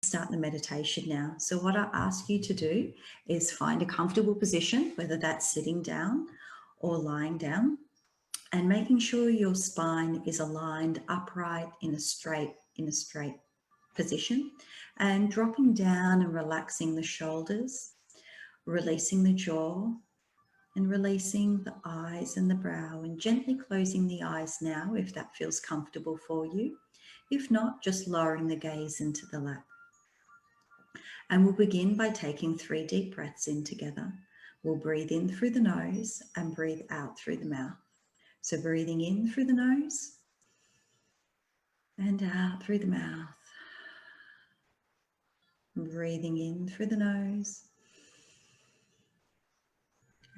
start the meditation now. So what I ask you to do is find a comfortable position, whether that's sitting down or lying down, and making sure your spine is aligned upright in a straight position, and dropping down and relaxing the shoulders, releasing the jaw and releasing the eyes and the brow, and gently closing the eyes now if that feels comfortable for you. If not, just lowering the gaze into the lap. And we'll begin by taking 3 deep breaths in together. We'll breathe in through the nose and breathe out through the mouth. So breathing in through the nose and out through the mouth. Breathing in through the nose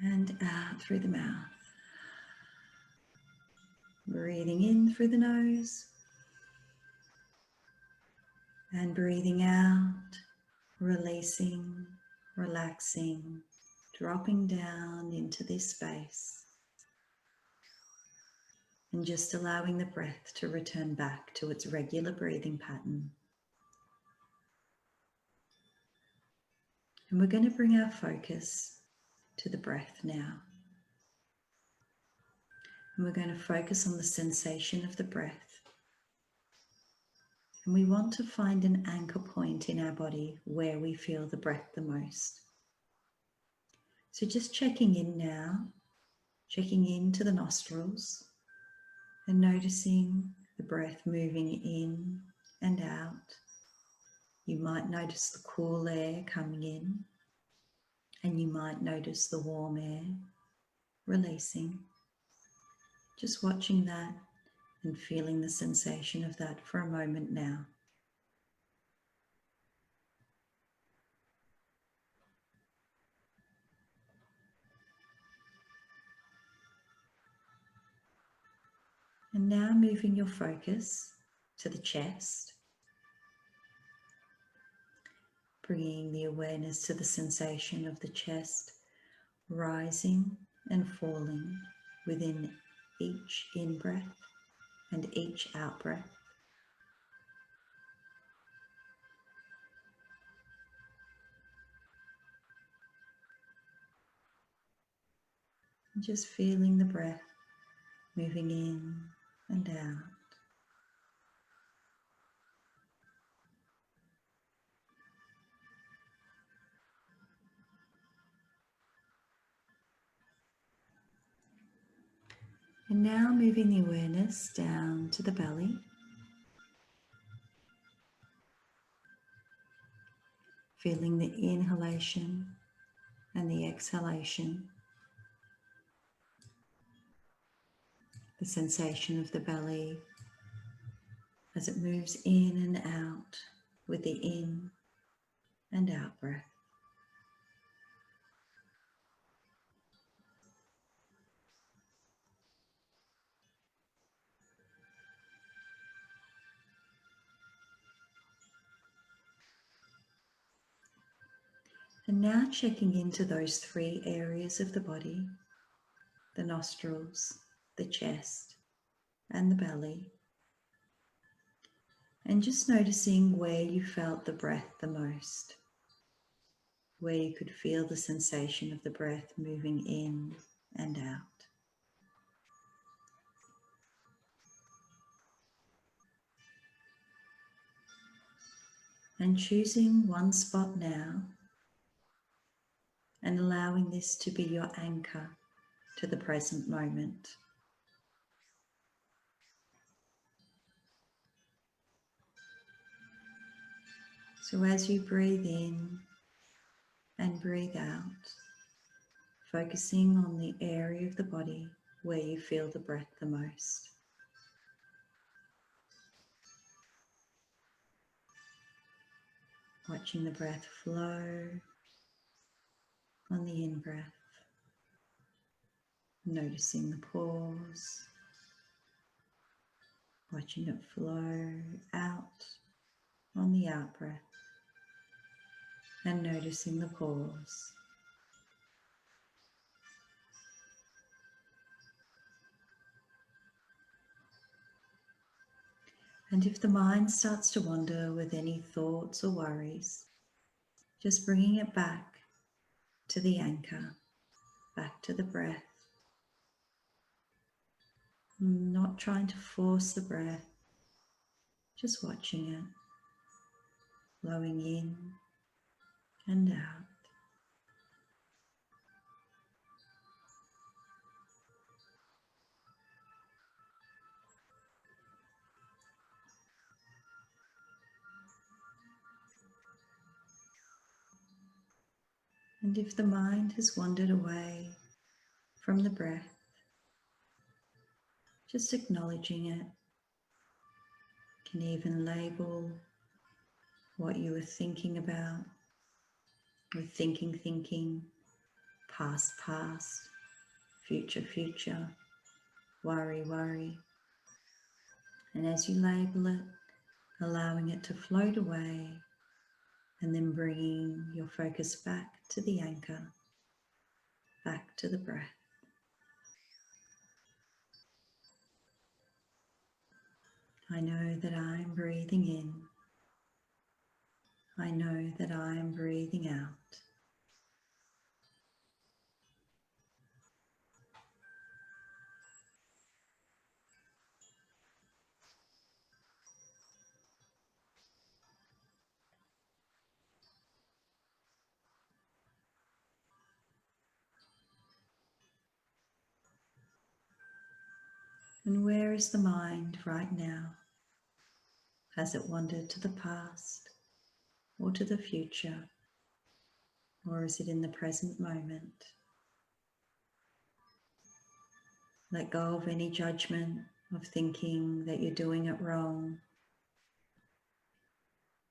and out through the mouth. Breathing in through the nose and breathing out, releasing, relaxing, dropping down into this space, and just allowing the breath to return back to its regular breathing pattern. And we're going to bring our focus to the breath now. And we're going to focus on the sensation of the breath. And we want to find an anchor point in our body where we feel the breath the most. So just checking in now, checking into the nostrils and noticing the breath moving in and out. You might notice the cool air coming in, and you might notice the warm air releasing. Just watching that and feeling the sensation of that for a moment now. And now moving your focus to the chest, bringing the awareness to the sensation of the chest rising and falling within each in-breath and each out-breath. And just feeling the breath moving in and out. And now moving the awareness down to the belly. Feeling the inhalation and the exhalation. The sensation of the belly as it moves in and out with the in and out breath. And now checking into those 3 areas of the body, the nostrils, the chest, and the belly. And just noticing where you felt the breath the most, where you could feel the sensation of the breath moving in and out. And choosing one spot now and allowing this to be your anchor to the present moment. So as you breathe in and breathe out, focusing on the area of the body where you feel the breath the most. Watching the breath flow on the in-breath, noticing the pause, watching it flow out on the out-breath, and noticing the pause. And if the mind starts to wander with any thoughts or worries, just bringing it back to the anchor, back to the breath, not trying to force the breath, just watching it, flowing in and out. And if the mind has wandered away from the breath, just acknowledging it. Can even label what you were thinking about with thinking, past, future, worry. And as you label it, allowing it to float away and then bringing your focus back to the anchor, back to the breath. I know that I am breathing in. I know that I am breathing out. And where is the mind right now? Has it wandered to the past or to the future? Or is it in the present moment? Let go of any judgment of thinking that you're doing it wrong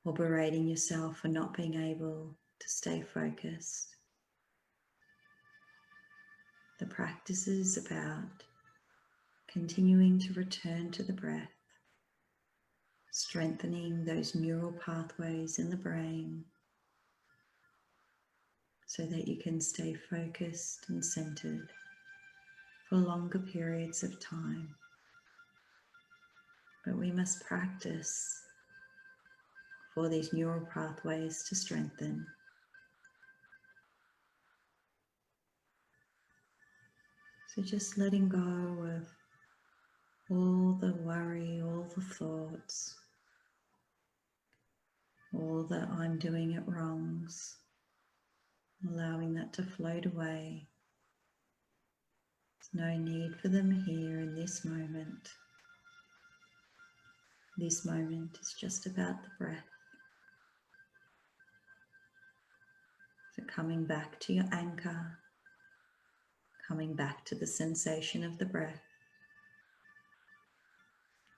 or berating yourself for not being able to stay focused. The practice is about continuing to return to the breath, strengthening those neural pathways in the brain so that you can stay focused and centered for longer periods of time. But we must practice for these neural pathways to strengthen. So just letting go of all the worry, all the thoughts, all the I'm doing it wrongs, allowing that to float away. There's no need for them here in this moment. This moment is just about the breath. So coming back to your anchor, coming back to the sensation of the breath,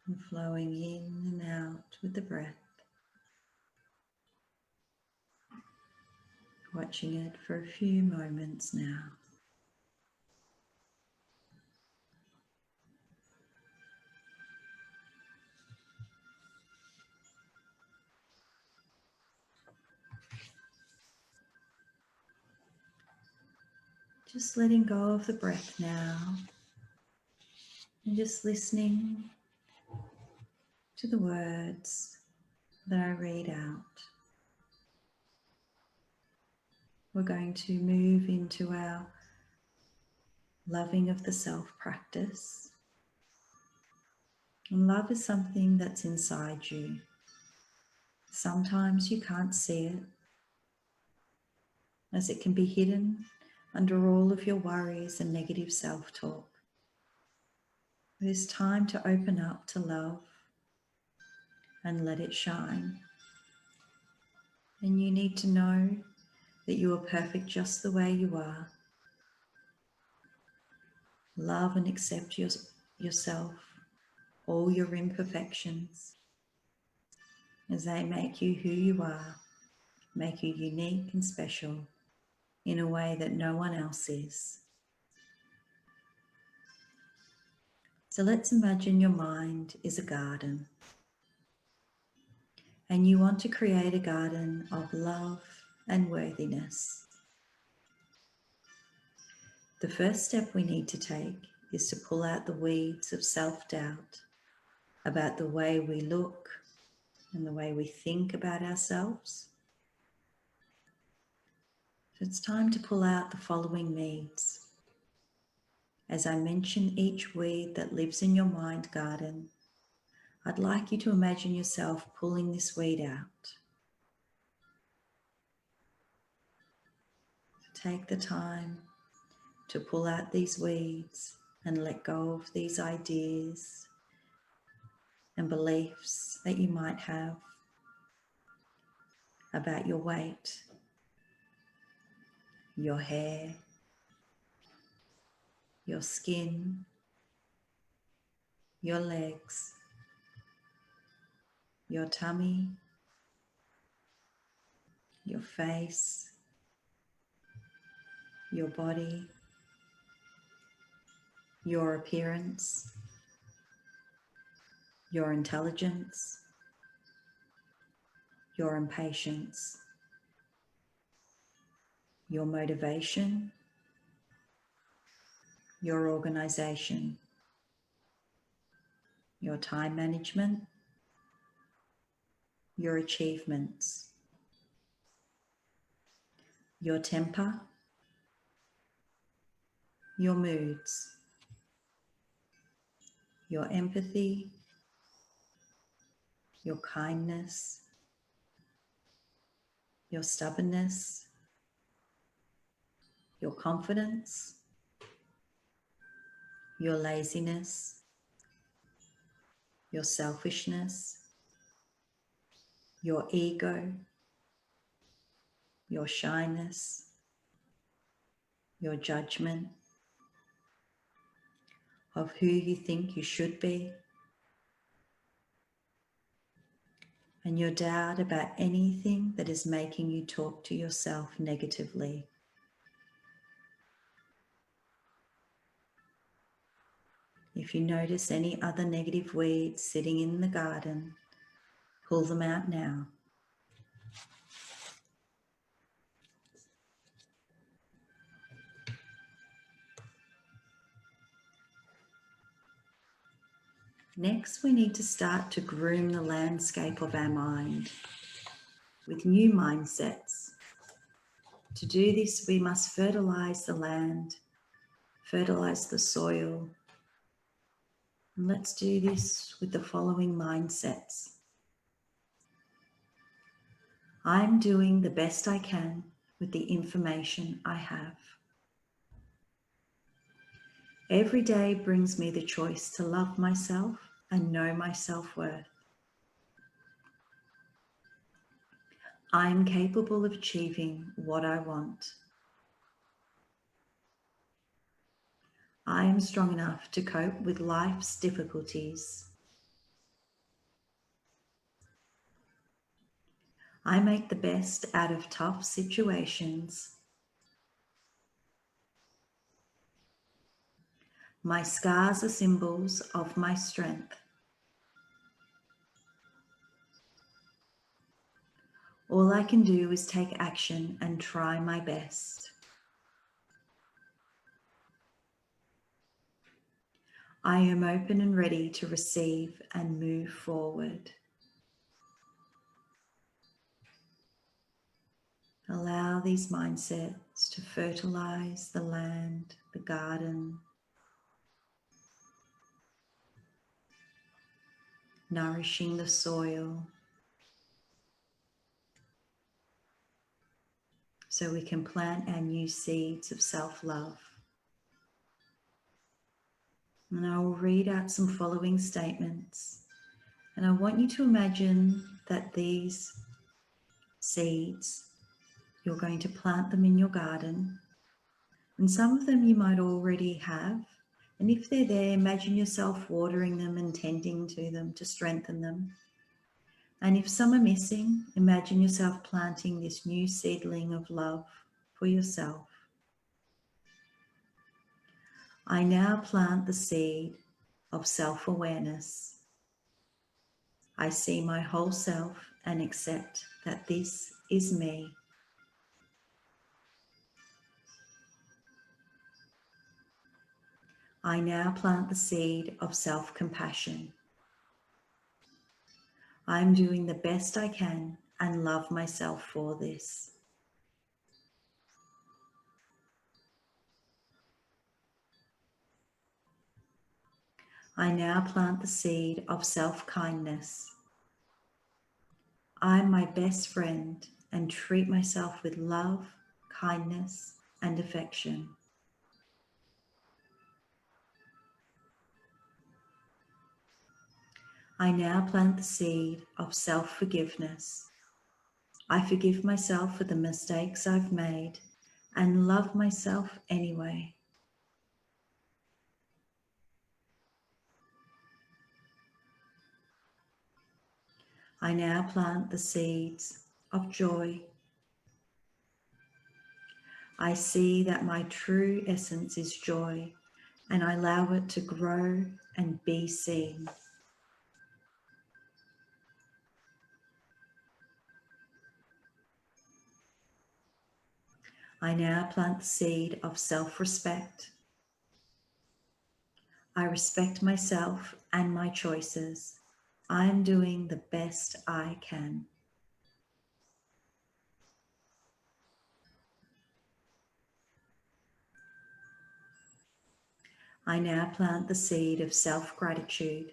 and flowing in and out with the breath. Watching it for a few moments now. Just letting go of the breath now and just listening to the words that I read out. We're going to move into our loving of the self practice. And love is something that's inside you. Sometimes you can't see it, as it can be hidden under all of your worries and negative self-talk. It is time to open up to love and let it shine. And you need to know that you are perfect just the way you are. Love and accept yourself, all your imperfections, as they make you who you are, make you unique and special in a way that no one else is. So let's imagine your mind is a garden, and you want to create a garden of love and worthiness. The first step we need to take is to pull out the weeds of self-doubt about the way we look and the way we think about ourselves. So it's time to pull out the following weeds. As I mention each weed that lives in your mind garden, I'd like you to imagine yourself pulling this weed out. Take the time to pull out these weeds and let go of these ideas and beliefs that you might have about your weight, your hair, your skin, your legs, your tummy, your face, your body, your appearance, your intelligence, your impatience, your motivation, your organization, your time management, your achievements, your temper, your moods, your empathy, your kindness, your stubbornness, your confidence, your laziness, your selfishness, your ego, your shyness, your judgment of who you think you should be, and your doubt about anything that is making you talk to yourself negatively. If you notice any other negative weeds sitting in the garden, pull them out now. Next, we need to start to groom the landscape of our mind with new mindsets. To do this, we must fertilize the land, fertilize the soil. And let's do this with the following mindsets. I'm doing the best I can with the information I have. Every day brings me the choice to love myself and know my self-worth. I am capable of achieving what I want. I am strong enough to cope with life's difficulties. I make the best out of tough situations. My scars are symbols of my strength. All I can do is take action and try my best. I am open and ready to receive and move forward. Allow these mindsets to fertilize the land, the garden, nourishing the soil, so we can plant our new seeds of self-love. And I will read out some following statements. And I want you to imagine that these seeds, you're going to plant them in your garden. And some of them you might already have. And if they're there, imagine yourself watering them and tending to them to strengthen them. And if some are missing, imagine yourself planting this new seedling of love for yourself. I now plant the seed of self-awareness. I see my whole self and accept that this is me. I now plant the seed of self-compassion. I'm doing the best I can and love myself for this. I now plant the seed of self-kindness. I'm my best friend and treat myself with love, kindness, and affection. I now plant the seed of self-forgiveness. I forgive myself for the mistakes I've made and love myself anyway. I now plant the seeds of joy. I see that my true essence is joy, and I allow it to grow and be seen. I now plant the seed of self-respect. I respect myself and my choices. I am doing the best I can. I now plant the seed of self-gratitude.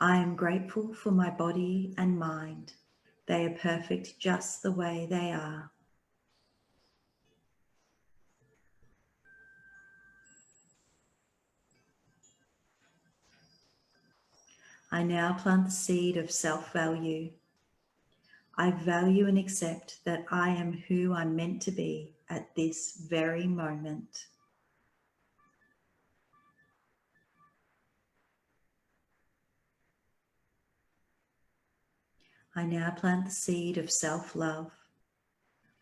I am grateful for my body and mind. They are perfect just the way they are. I now plant the seed of self-value. I value and accept that I am who I'm meant to be at this very moment. I now plant the seed of self-love.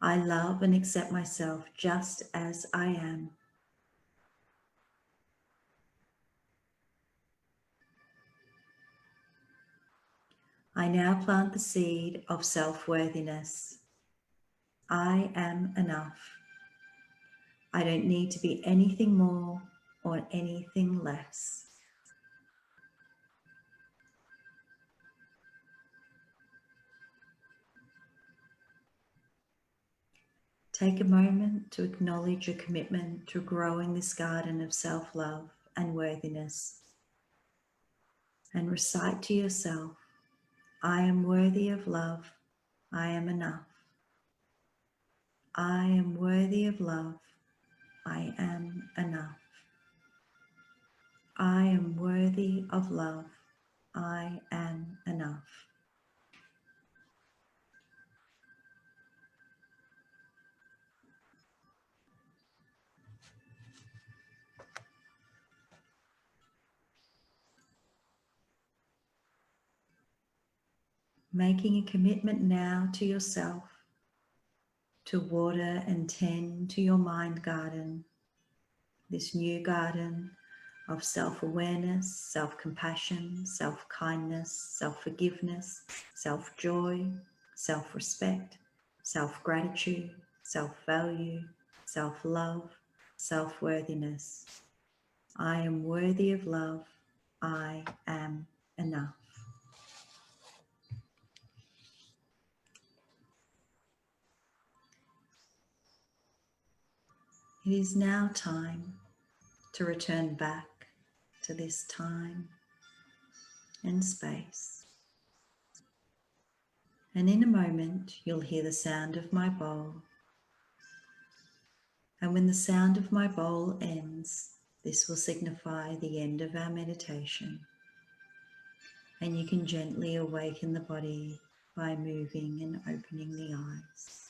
I love and accept myself just as I am. I now plant the seed of self-worthiness. I am enough. I don't need to be anything more or anything less. Take a moment to acknowledge your commitment to growing this garden of self-love and worthiness, and recite to yourself, I am worthy of love. I am enough. I am worthy of love. I am enough. I am worthy of love. I am enough. Making a commitment now to yourself to water and tend to your mind garden, this new garden of self-awareness, self-compassion, self-kindness, self-forgiveness, self-joy, self-respect, self-gratitude, self-value, self-love, self-worthiness. I am worthy of love. I am enough. It is now time to return back to this time and space. And in a moment, you'll hear the sound of my bowl. And when the sound of my bowl ends, this will signify the end of our meditation. And you can gently awaken the body by moving and opening the eyes.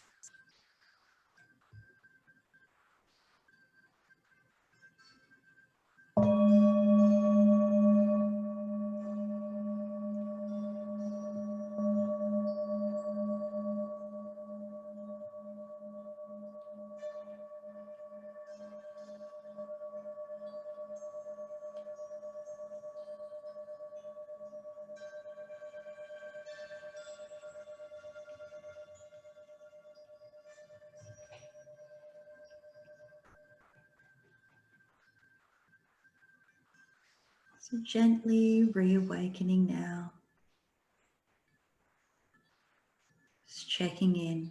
So gently reawakening now checking in,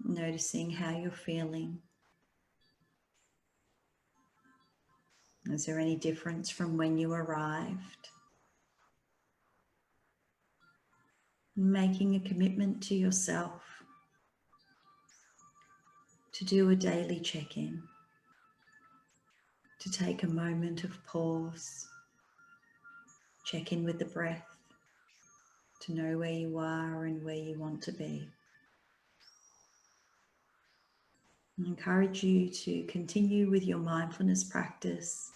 noticing how you're feeling. Is there any difference from when you arrived? Making a commitment to yourself to do a daily check-in, to take a moment of pause, check in with the breath, to know where you are and where you want to be. I encourage you to continue with your mindfulness practice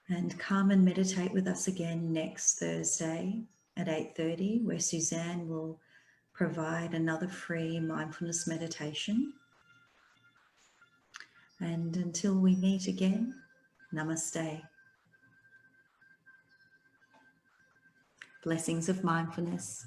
and come and meditate with us again next Thursday at 8:30, where Suzanne will provide another free mindfulness meditation. And until we meet again, namaste. Blessings of mindfulness.